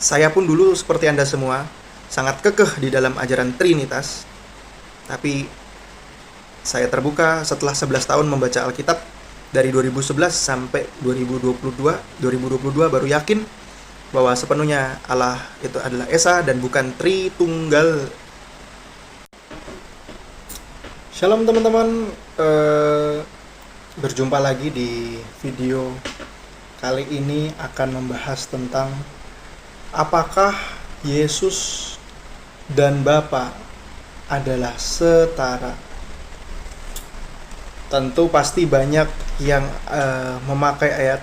Saya pun dulu seperti Anda semua, sangat kekeh di dalam ajaran Trinitas. Tapi saya terbuka setelah 11 tahun membaca Alkitab, dari 2011 sampai 2022 baru yakin bahwa sepenuhnya Allah itu adalah Esa dan bukan Tritunggal. Shalom teman-teman, berjumpa lagi di video kali ini akan membahas tentang apakah Yesus dan Bapa adalah setara. Tentu pasti banyak yang memakai ayat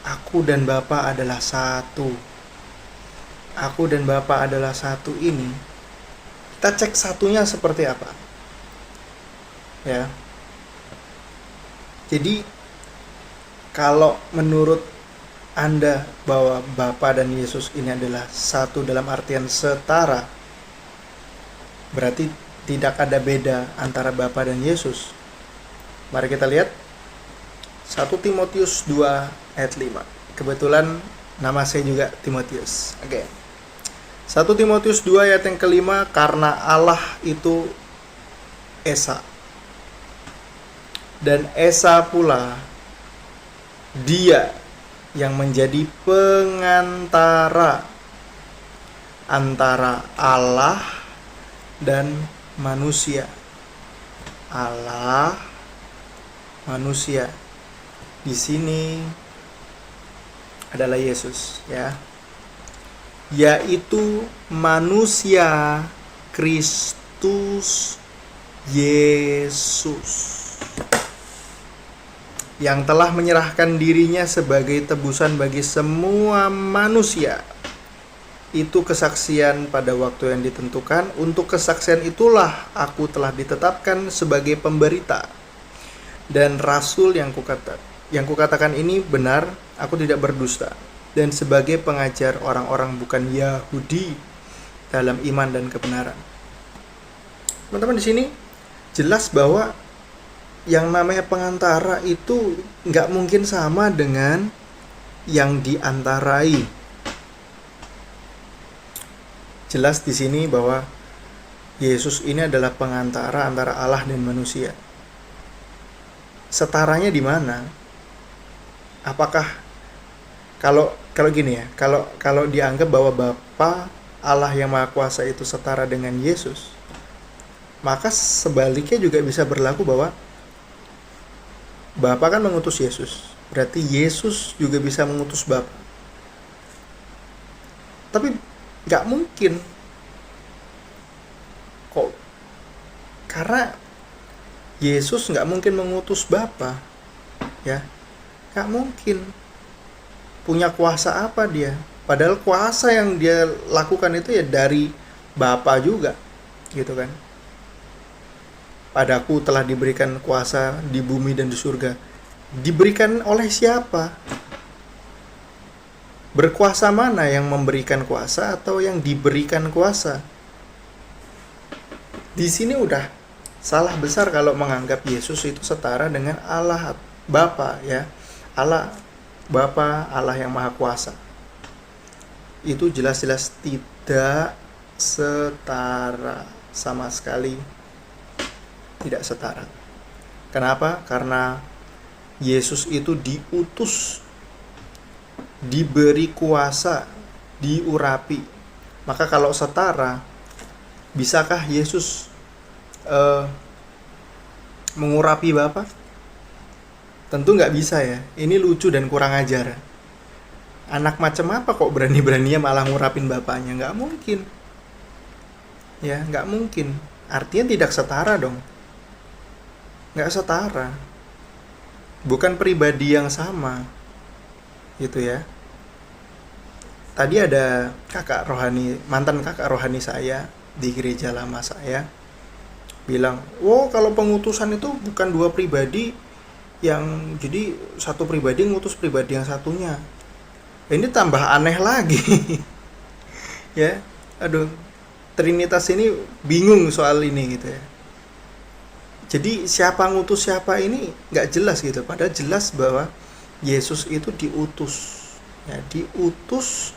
aku dan Bapa adalah satu. Aku dan Bapa adalah satu ini. Kita cek satunya seperti apa. Ya. Jadi kalau menurut Anda bahwa Bapa dan Yesus ini adalah satu dalam artian setara, berarti tidak ada beda antara Bapa dan Yesus. Mari kita lihat 1 Timotius 2 ayat 5. Kebetulan nama saya juga Timotius. Oke. 1 Timotius 2 ayat yang kelima, karena Allah itu Esa. Dan Esa pula Dia yang menjadi pengantara antara Allah dan manusia. Allah, manusia. Di sini adalah Yesus, ya. Yaitu manusia Kristus Yesus, yang telah menyerahkan dirinya sebagai tebusan bagi semua manusia. Itu kesaksian pada waktu yang ditentukan. Untuk kesaksian itulah aku telah ditetapkan sebagai pemberita dan rasul yang kukatakan ini benar, aku tidak berdusta, dan sebagai pengajar orang-orang bukan Yahudi dalam iman dan kebenaran. Teman-teman, di sini jelas bahwa yang namanya pengantara itu nggak mungkin sama dengan yang diantarai. Jelas di sini bahwa Yesus ini adalah pengantara antara Allah dan manusia. Setaranya di mana? Apakah kalau gini ya, kalau dianggap bahwa Bapa Allah yang Maha Kuasa itu setara dengan Yesus, maka sebaliknya juga bisa berlaku bahwa Bapa kan mengutus Yesus, berarti Yesus juga bisa mengutus Bapa. Tapi nggak mungkin kok, karena Yesus nggak mungkin mengutus Bapa, ya, nggak mungkin. Punya kuasa apa dia? Padahal kuasa yang dia lakukan itu ya dari Bapa juga, gitu kan? Padaku telah diberikan kuasa di bumi dan di surga. Diberikan oleh siapa? Berkuasa mana, yang memberikan kuasa atau yang diberikan kuasa? Di sini udah salah besar kalau menganggap Yesus itu setara dengan Allah Bapa, ya. Allah Bapa, Allah yang Maha Kuasa. Itu jelas-jelas tidak setara, sama sekali tidak setara. Kenapa? Karena Yesus itu diutus, diberi kuasa, diurapi. Maka kalau setara, bisakah Yesus mengurapi Bapa? Tentu nggak bisa, ya. Ini lucu dan kurang ajar. Anak macam apa kok berani-beraninya malah ngurapin bapaknya? Nggak mungkin. Ya, nggak mungkin. Artinya tidak setara dong. Nggak setara. Bukan pribadi yang sama, gitu ya. Tadi ada kakak rohani, mantan kakak rohani saya di gereja lama saya, bilang, "Wow, kalau pengutusan itu bukan dua pribadi, yang jadi satu pribadi ngutus pribadi yang satunya." Ini tambah aneh lagi. Ya, aduh, Trinitas ini bingung soal ini, gitu ya. Jadi siapa ngutus siapa ini nggak jelas gitu. Padahal jelas bahwa Yesus itu diutus, ya, diutus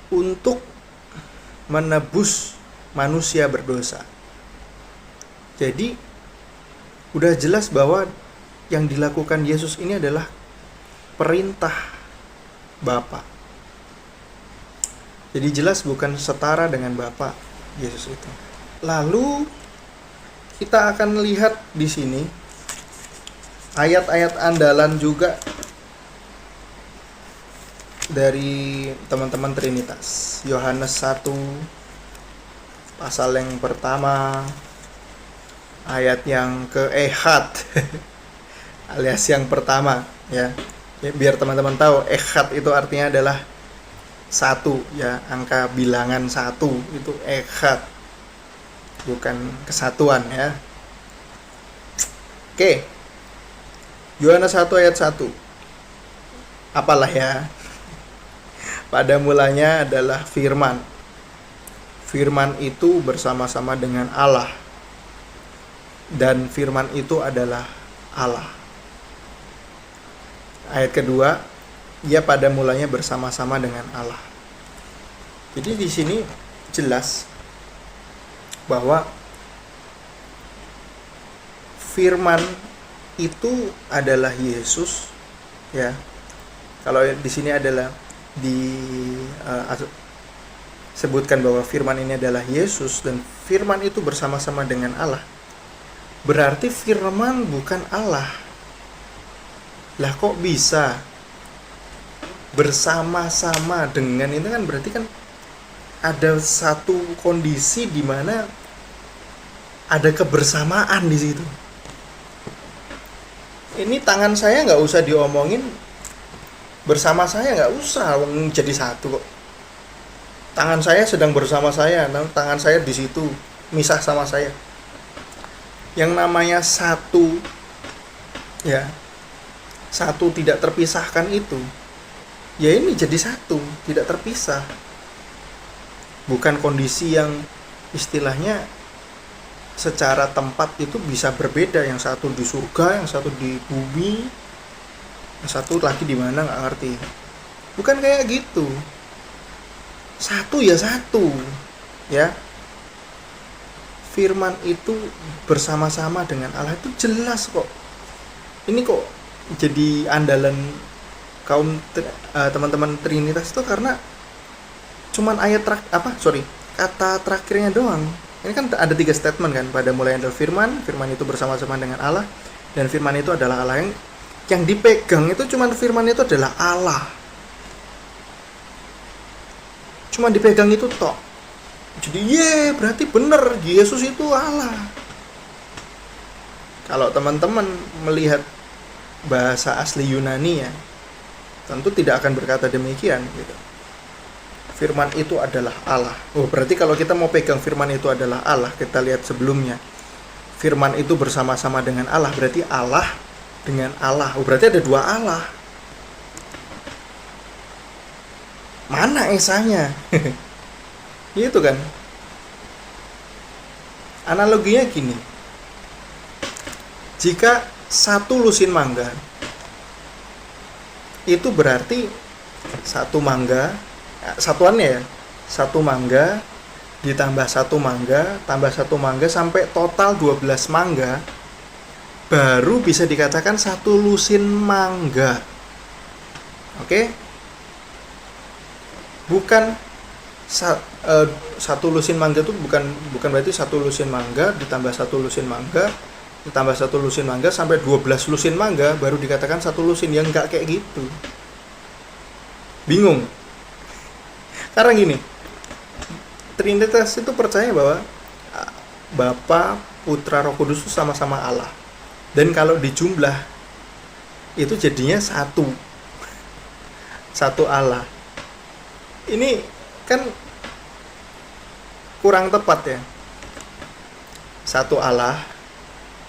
untuk menebus manusia berdosa. Jadi udah jelas bahwa yang dilakukan Yesus ini adalah perintah Bapa. Jadi jelas bukan setara dengan Bapa Yesus itu. Lalu kita akan lihat di sini ayat-ayat andalan juga dari teman-teman Trinitas. Yohanes 1 pasal yang pertama, ayat yang ke-ehad alias yang pertama ya. Biar teman-teman tahu, ehad itu artinya adalah satu ya, angka bilangan satu itu ehad, bukan kesatuan ya. Oke, Yohanes 1 ayat 1. Apalah ya, pada mulanya adalah firman. Firman itu bersama-sama dengan Allah, dan firman itu adalah Allah. Ayat kedua, ia pada mulanya bersama-sama dengan Allah. Jadi di sini jelas bahwa firman itu adalah Yesus ya. Kalau di sini adalah sebutkan bahwa firman ini adalah Yesus dan firman itu bersama-sama dengan Allah. Berarti firman bukan Allah. Lah kok bisa bersama-sama dengan itu? Kan berarti kan ada satu kondisi di mana ada kebersamaan di situ. Ini tangan saya nggak usah diomongin, bersama saya nggak usah jadi satu kok. Tangan saya sedang bersama saya, tangan saya di situ misah sama saya. Yang namanya satu ya, satu tidak terpisahkan itu ya, ini jadi satu tidak terpisah. Bukan kondisi yang istilahnya secara tempat itu bisa berbeda, yang satu di surga, yang satu di bumi, yang satu lagi di mana nggak ngerti. Bukan kayak gitu. Satu ya satu ya. Firman itu bersama-sama dengan Allah itu jelas kok. Ini kok jadi andalan kaum teman-teman Trinitas itu karena cuman ayat kata terakhirnya doang. Ini kan ada 3 statement kan. Pada mulanya adalah firman, firman itu bersama-sama dengan Allah, dan firman itu adalah Allah. Yang dipegang itu cuman firman itu adalah Allah. Cuma dipegang itu tok. Jadi berarti bener Yesus itu Allah. Kalau teman-teman melihat bahasa asli Yunani ya, tentu tidak akan berkata demikian gitu. Firman itu adalah Allah. Oh, berarti kalau kita mau pegang firman itu adalah Allah, kita lihat sebelumnya. Firman itu bersama-sama dengan Allah, berarti Allah dengan Allah. Oh, berarti ada 2 Allah. Mana esanya? Gitu kan. Analoginya gini. Jika 1 lusin mangga itu berarti 1 mangga, satuannya ya, 1 mangga ditambah 1 mangga tambah 1 mangga sampai total 12 mangga, baru bisa dikatakan 1 lusin mangga. Oke? Bukan 1 lusin mangga itu bukan berarti 1 lusin mangga ditambah 1 lusin mangga ditambah 1 lusin mangga sampai 12 lusin mangga baru dikatakan 1 lusin. Yang enggak kayak gitu. Bingung. Karena gini, Trinitas itu percaya bahwa Bapa, Putra, Roh Kudus itu sama-sama Allah. Dan kalau dijumlah itu jadinya satu Allah. Ini kan kurang tepat ya. 1 Allah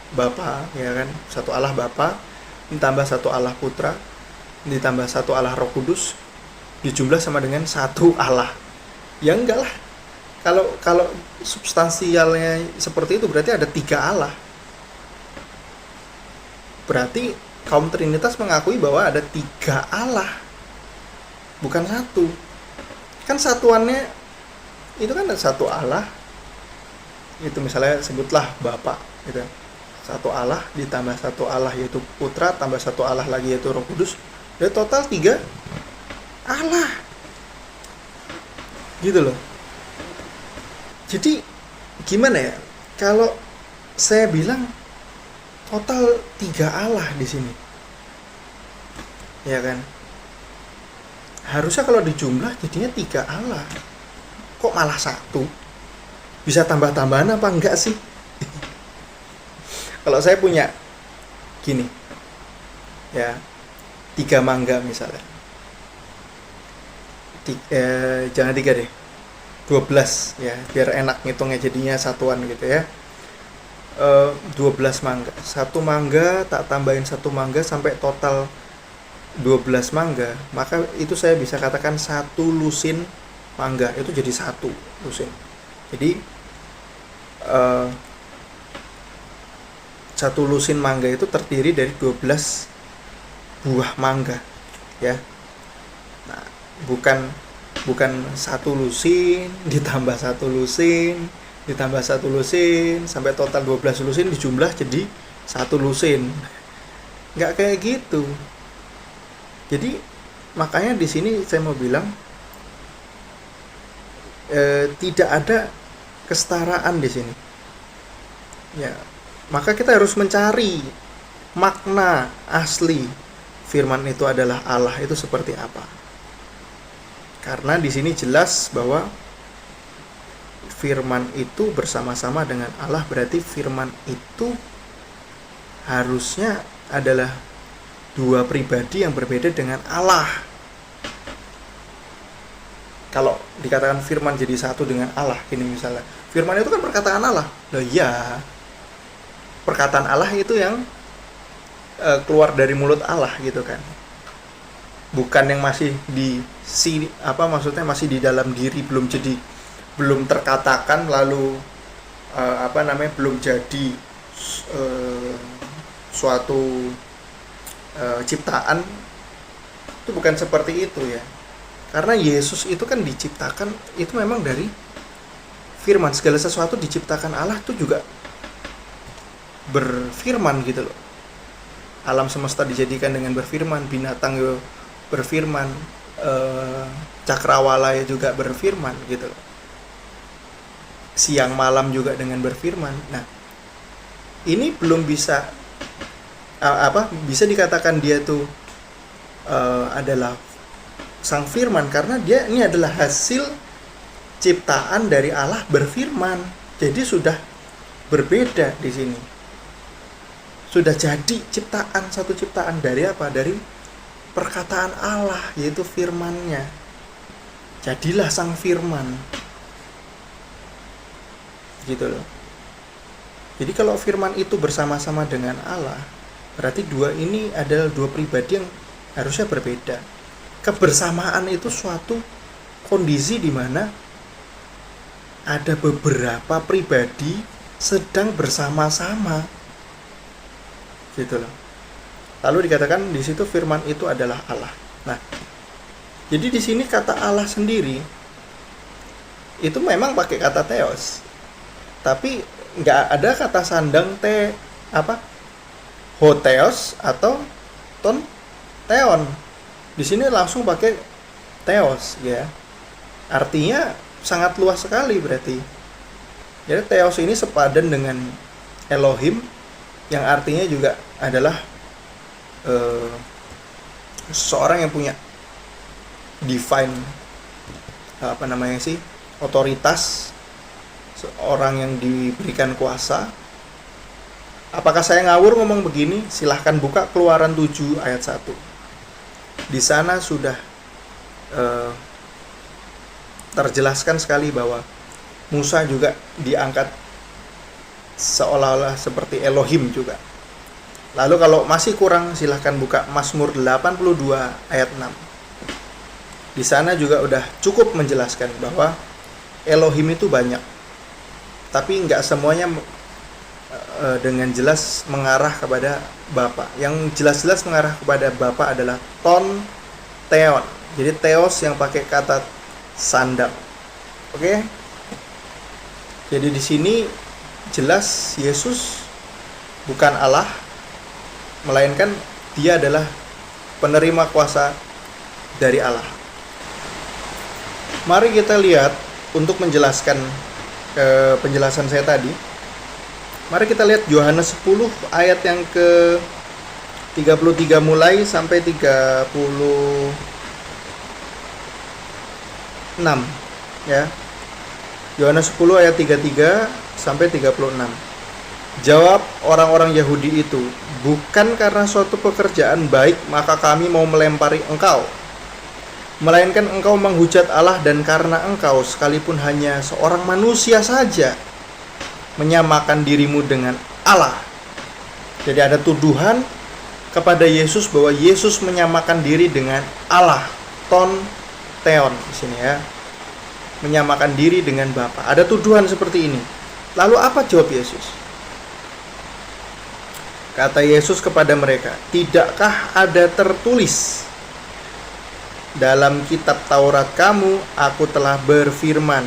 Bapa, ya kan? 1 Allah Bapa ditambah 1 Allah Putra ditambah 1 Allah Roh Kudus dijumlah sama dengan 1 Allah. Ya enggak lah. Kalau substansialnya seperti itu berarti ada 3 Allah. Berarti kaum Trinitas mengakui bahwa ada 3 Allah, bukan 1. Kan satuannya itu kan satu Allah, itu misalnya sebutlah Bapa gitu. Satu Allah ditambah satu Allah yaitu Putra, tambah satu Allah lagi yaitu Roh Kudus, jadi total 3 Allah gitu loh. Jadi gimana ya kalau saya bilang total 3 Allah di sini, ya kan? Harusnya kalau dijumlah jadinya 3 Allah, kok malah 1? Bisa tambah-tambahan apa enggak sih? Kalau saya punya gini ya, 3 mangga misalnya, jangan 3 deh, 12 ya, biar enak ngitungnya jadinya satuan gitu ya. 12 mangga, 1 mangga tak tambahin 1 mangga sampai total 12 mangga, maka itu saya bisa katakan 1 lusin mangga, itu jadi 1 lusin. Jadi 1 lusin mangga itu terdiri dari 12 buah mangga ya. Nah, bukan 1 lusin ditambah 1 lusin ditambah 1 lusin sampai total 12 lusin dijumlah jadi 1 lusin. Nggak kayak gitu. Jadi makanya di sini saya mau bilang tidak ada kesetaraan di sini. Ya, maka kita harus mencari makna asli firman itu adalah Allah itu seperti apa. Karena di sini jelas bahwa firman itu bersama-sama dengan Allah, berarti firman itu harusnya adalah 2 pribadi yang berbeda dengan Allah. Kalau dikatakan firman jadi satu dengan Allah, ini misalnya firman itu kan perkataan Allah. Loh iya, perkataan Allah itu yang keluar dari mulut Allah gitu kan, bukan yang masih masih di dalam diri, belum terkatakan lalu belum jadi suatu ciptaan. Itu bukan seperti itu ya, karena Yesus itu kan diciptakan itu memang dari firman. Segala sesuatu diciptakan Allah itu juga berfirman gitu loh. Alam semesta dijadikan dengan berfirman, binatang juga berfirman, cakrawala juga berfirman gitu loh. Siang malam juga dengan berfirman. Nah, ini belum bisa bisa dikatakan dia tuh adalah sang firman, karena dia ini adalah hasil ciptaan dari Allah berfirman. Jadi sudah berbeda di sini. Sudah jadi satu ciptaan dari apa? Dari perkataan Allah, yaitu firman-Nya. Jadilah sang firman. Gitu loh. Jadi kalau firman itu bersama-sama dengan Allah, berarti 2 ini adalah 2 pribadi yang harusnya berbeda. Kebersamaan itu suatu kondisi di mana ada beberapa pribadi sedang bersama-sama. Gitu loh. Lalu dikatakan di situ firman itu adalah Allah. Nah, jadi di sini kata Allah sendiri itu memang pakai kata theos, tapi nggak ada kata sandang hotheos atau theon. Di sini langsung pakai theos ya. Artinya sangat luas sekali berarti. Jadi theos ini sepadan dengan Elohim, yang artinya juga adalah seorang yang punya divine otoritas, seorang yang diberikan kuasa. Apakah saya ngawur ngomong begini? Silahkan buka Keluaran 7 ayat 1. Di sana sudah terjelaskan sekali bahwa Musa juga diangkat seolah-olah seperti Elohim juga. Lalu kalau masih kurang, silahkan buka Mazmur 82 ayat 6. Di sana juga udah cukup menjelaskan bahwa Elohim itu banyak, tapi nggak semuanya dengan jelas mengarah kepada Bapa. Yang jelas-jelas mengarah kepada Bapa adalah theon. Jadi theos yang pakai kata sandal. Oke. Jadi di sini jelas Yesus bukan Allah, melainkan dia adalah penerima kuasa dari Allah. Mari kita lihat untuk menjelaskan penjelasan saya tadi. Mari kita lihat Yohanes 10 ayat yang ke 33 mulai sampai 36 ya. Yohanes 10 ayat 33 sampai 36. Jawab orang-orang Yahudi itu, bukan karena suatu pekerjaan baik maka kami mau melempari engkau, melainkan engkau menghujat Allah, dan karena engkau sekalipun hanya seorang manusia saja menyamakan dirimu dengan Allah. Jadi ada tuduhan kepada Yesus bahwa Yesus menyamakan diri dengan Allah, theon di sini ya. Menyamakan diri dengan Bapa. Ada tuduhan seperti ini. Lalu apa jawab Yesus? Kata Yesus kepada mereka, tidakkah ada tertulis dalam kitab Taurat kamu, aku telah berfirman,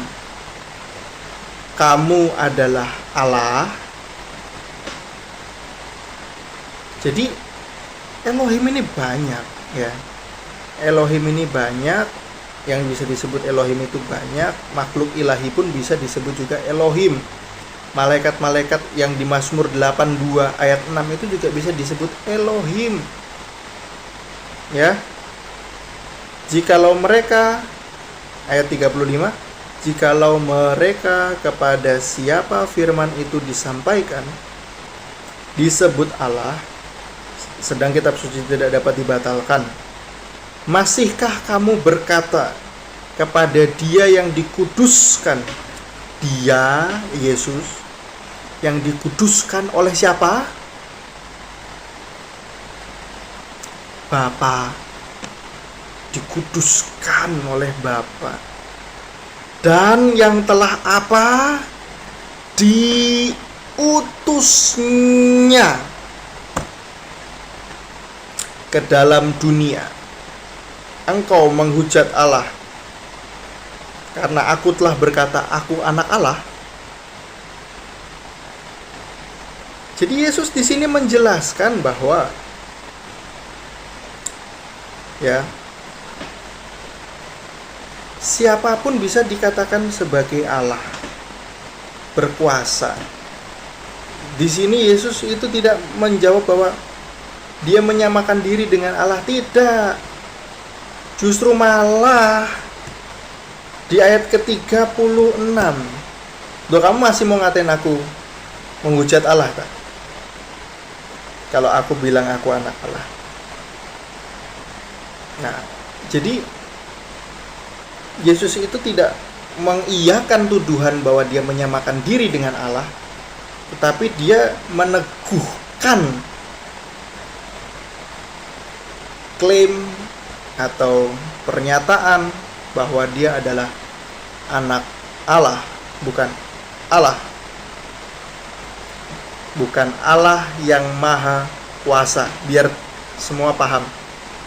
kamu adalah Allah. Jadi Elohim ini banyak ya. Elohim ini banyak. Yang bisa disebut Elohim itu banyak. Makhluk ilahi pun bisa disebut juga Elohim. Malaikat-malaikat yang di Mazmur 82 ayat 6 itu juga bisa disebut Elohim. Ya. Jikalau mereka, ayat 35, jikalau mereka kepada siapa firman itu disampaikan disebut Allah, sedang kitab suci tidak dapat dibatalkan, masihkah kamu berkata kepada dia yang dikuduskan, dia, Yesus, yang dikuduskan oleh siapa? Bapa. Dikuduskan oleh Bapa. Dan yang telah apa? Diutusnya ke dalam dunia. Engkau menghujat Allah karena aku telah berkata aku anak Allah. Jadi Yesus di sini menjelaskan bahwa ya, siapapun bisa dikatakan sebagai Allah, berkuasa. Di sini Yesus itu tidak menjawab bahwa dia menyamakan diri dengan Allah, tidak. Justru malah di ayat ke-36, loh, kamu masih mau ngatain aku menghujat Allah tak? Kalau aku bilang aku anak Allah. Nah, jadi Yesus itu tidak mengiyakan tuduhan bahwa dia menyamakan diri dengan Allah, tetapi dia meneguhkan klaim atau pernyataan bahwa dia adalah anak Allah, bukan Allah. Bukan Allah yang maha kuasa, biar semua paham.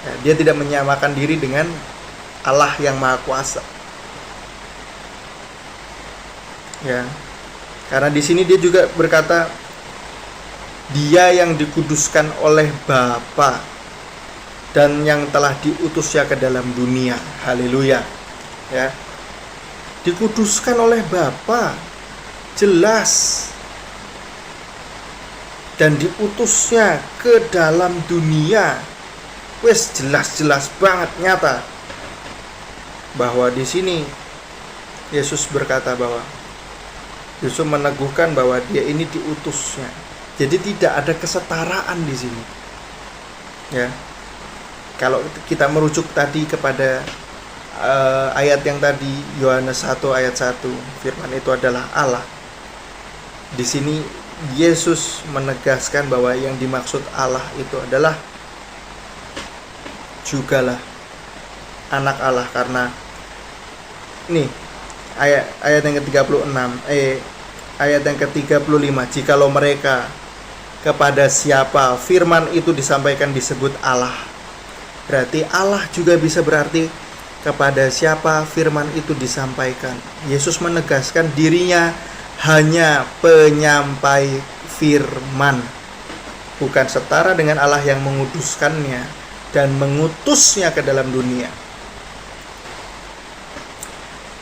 Ya, dia tidak menyamakan diri dengan Allah yang maha kuasa. Ya. Karena di sini dia juga berkata dia yang dikuduskan oleh Bapa dan yang telah diutusnya ke dalam dunia. Haleluya. Ya. Dikuduskan oleh Bapa. Jelas. Dan diutusnya ke dalam dunia. Wes jelas-jelas banget, nyata. Bahwa di sini Yesus berkata bahwa Yesus meneguhkan bahwa dia ini diutusnya. Jadi tidak ada kesetaraan di sini. Ya. Kalau kita merujuk tadi kepada ayat yang tadi, Yohanes 1 ayat 1, firman itu adalah Allah. Di sini Yesus menegaskan bahwa yang dimaksud Allah itu adalah jugalah anak Allah, karena nih ayat yang ke-36, ayat yang ke-35, jikalau mereka kepada siapa firman itu disampaikan disebut Allah. Berarti Allah juga bisa berarti kepada siapa firman itu disampaikan. Yesus menegaskan dirinya hanya penyampai firman, bukan setara dengan Allah yang menguduskannya dan mengutusnya ke dalam dunia.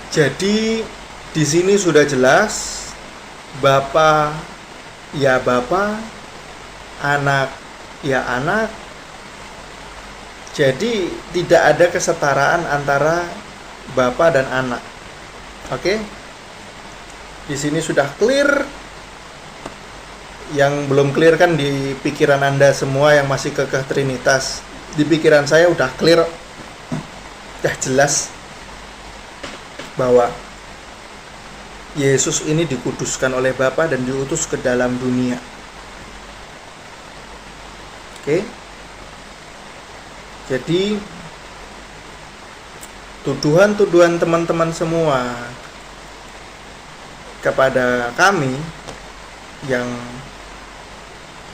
Jadi di sini sudah jelas, Bapa ya Bapa, anak ya anak. Jadi tidak ada kesetaraan antara Bapa dan anak. Oke? Di sini sudah clear. Yang belum clear kan di pikiran Anda semua yang masih kekeh Trinitas. Di pikiran saya udah clear. Udah jelas bahwa Yesus ini dikuduskan oleh Bapa dan diutus ke dalam dunia. Oke? Jadi tuduhan-tuduhan teman-teman semua kepada kami yang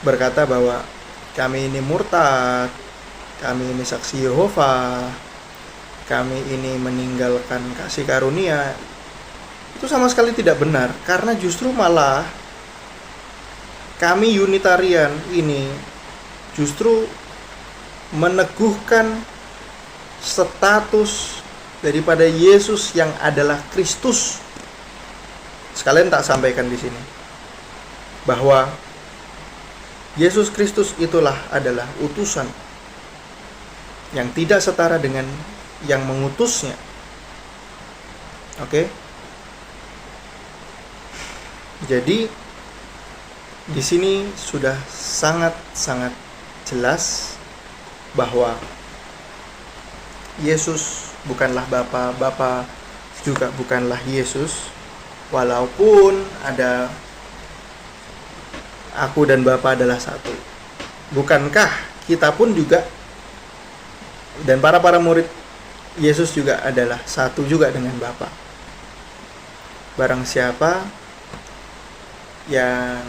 berkata bahwa kami ini murtad, kami ini saksi Yehova, kami ini meninggalkan kasih karunia, itu sama sekali tidak benar. Karena justru malah kami Unitarian ini justru meneguhkan status daripada Yesus yang adalah Kristus. Sekalian tak sampaikan di sini bahwa Yesus Kristus itulah adalah utusan yang tidak setara dengan yang mengutusnya. Oke? Jadi di sini sudah sangat jelas bahwa Yesus bukanlah Bapa, Bapa juga bukanlah Yesus. Walaupun ada aku dan Bapa adalah satu. Bukankah kita pun juga dan para murid Yesus juga adalah satu juga dengan Bapa? Barang siapa yang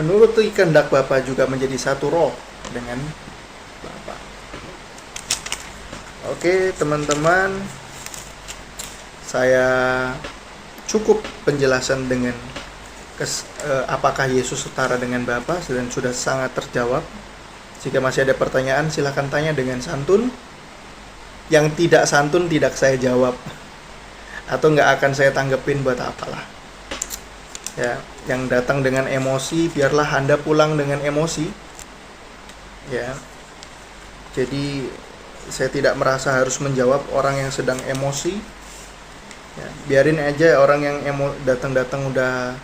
menuruti kehendak Bapa juga menjadi satu roh dengan Bapa. Oke, teman-teman, saya cukup penjelasan dengan apakah Yesus setara dengan Bapa dan sudah sangat terjawab. Jika masih ada pertanyaan, silakan tanya dengan santun. Yang tidak santun tidak saya jawab, atau nggak akan saya tanggepin buat apalah. Ya, yang datang dengan emosi, biarlah Anda pulang dengan emosi. Ya, jadi saya tidak merasa harus menjawab orang yang sedang emosi. Ya, biarin aja orang yang datang udah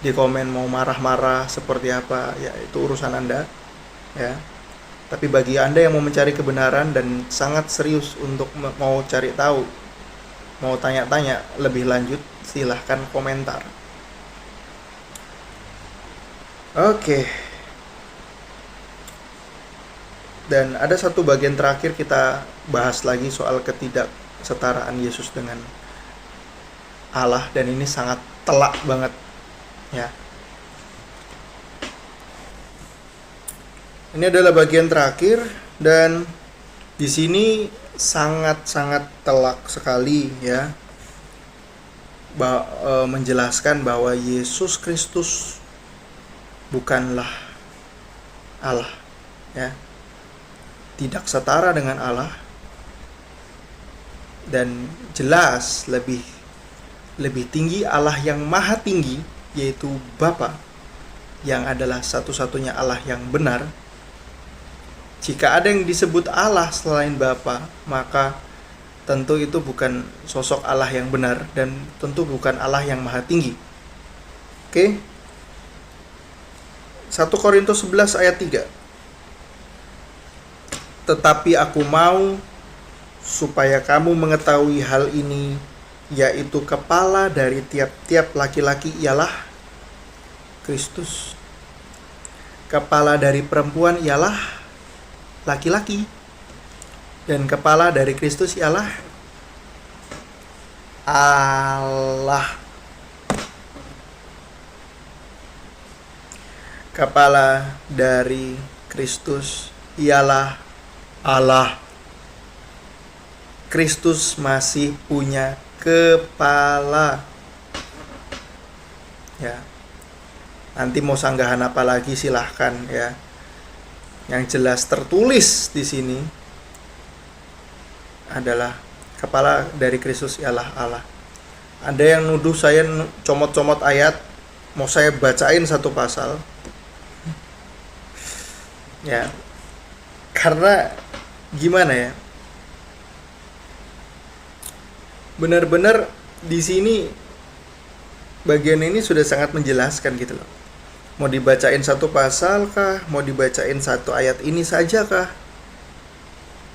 di komen mau marah-marah seperti apa, ya itu urusan Anda. Ya. Tapi bagi Anda yang mau mencari kebenaran dan sangat serius untuk mau cari tahu, mau tanya-tanya lebih lanjut, silahkan komentar. Oke. Dan ada satu bagian terakhir kita bahas lagi soal ketidaksetaraan Yesus dengan Allah, dan ini sangat telak banget ya. Ini adalah bagian terakhir dan di sini sangat telak sekali ya. Menjelaskan bahwa Yesus Kristus bukanlah Allah ya. Tidak setara dengan Allah, dan jelas lebih tinggi Allah yang maha tinggi, yaitu Bapa yang adalah satu-satunya Allah yang benar. Jika ada yang disebut Allah selain Bapa, maka tentu itu bukan sosok Allah yang benar dan tentu bukan Allah yang maha tinggi. Oke? 1 Korintus 11 ayat 3. Tetapi aku mau supaya kamu mengetahui hal ini, yaitu kepala dari tiap-tiap laki-laki ialah Kristus. Kepala dari perempuan ialah laki-laki, dan kepala dari Kristus ialah Allah. Kepala dari Kristus ialah Allah. Kristus masih punya kepala. Ya. Nanti mau sanggahan apa lagi silahkan ya. Yang jelas tertulis di sini adalah kepala dari Kristus ialah Allah. Ada yang nuduh saya comot-comot ayat, mau saya bacain satu pasal. Ya. Karena gimana ya? Benar-benar di sini bagian ini sudah sangat menjelaskan gitu loh. Mau dibacain satu pasal kah? Mau dibacain satu ayat ini saja kah?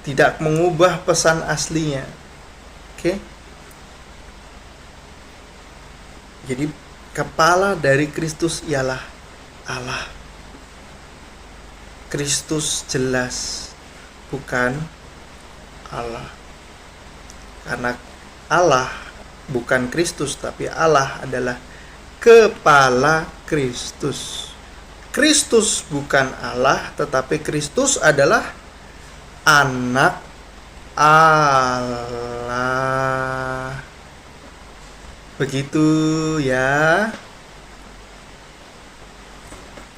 Tidak mengubah pesan aslinya. Oke? Jadi kepala dari Kristus ialah Allah. Kristus jelas bukan Allah. Karena Allah bukan Kristus, tapi Allah adalah kepala Kristus. Kristus bukan Allah, tetapi Kristus adalah anak Allah. Begitu ya.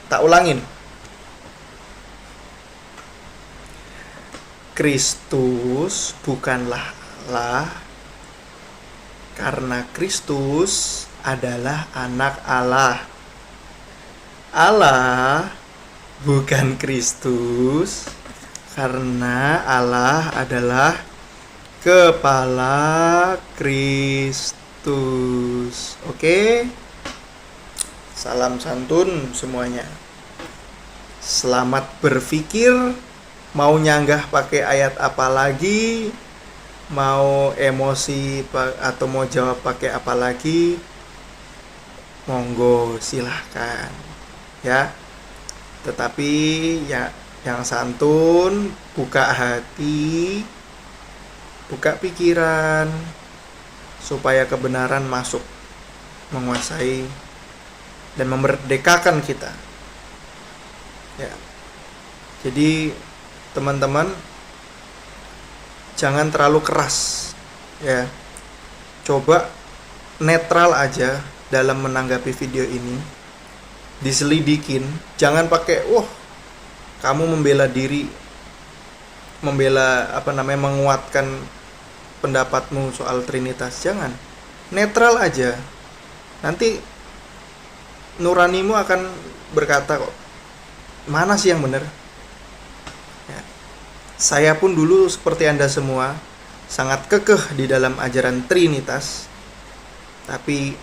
Tak ulangin. Kristus bukanlah Allah, karena Kristus adalah anak Allah. Allah bukan Kristus, karena Allah adalah kepala Kristus. Oke? Salam santun semuanya. Selamat berpikir. Mau nyanggah pakai ayat apa lagi, mau emosi atau mau jawab pakai apa lagi, monggo silahkan ya. Tetapi ya yang santun, buka hati, buka pikiran, supaya kebenaran masuk, menguasai dan memerdekakan kita ya. Jadi teman-teman, jangan terlalu keras ya. Coba netral aja dalam menanggapi video ini. Diselidikin, jangan pakai kamu membela diri, menguatkan pendapatmu soal Trinitas. Jangan. Netral aja. Nanti nuranimu akan berkata kok, mana sih yang benar? Saya pun dulu seperti Anda semua sangat kekeh di dalam ajaran Trinitas. Tapi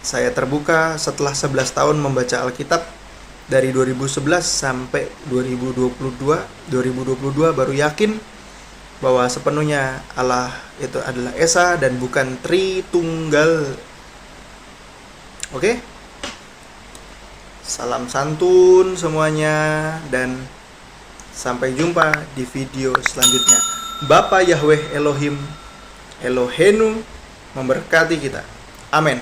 saya terbuka setelah 11 tahun membaca Alkitab dari 2011 sampai 2022 baru yakin bahwa sepenuhnya Allah itu adalah Esa dan bukan Tritunggal. Oke? Salam santun semuanya dan sampai jumpa di video selanjutnya. Bapa Yahweh Elohim Elohenu memberkati kita. Amin.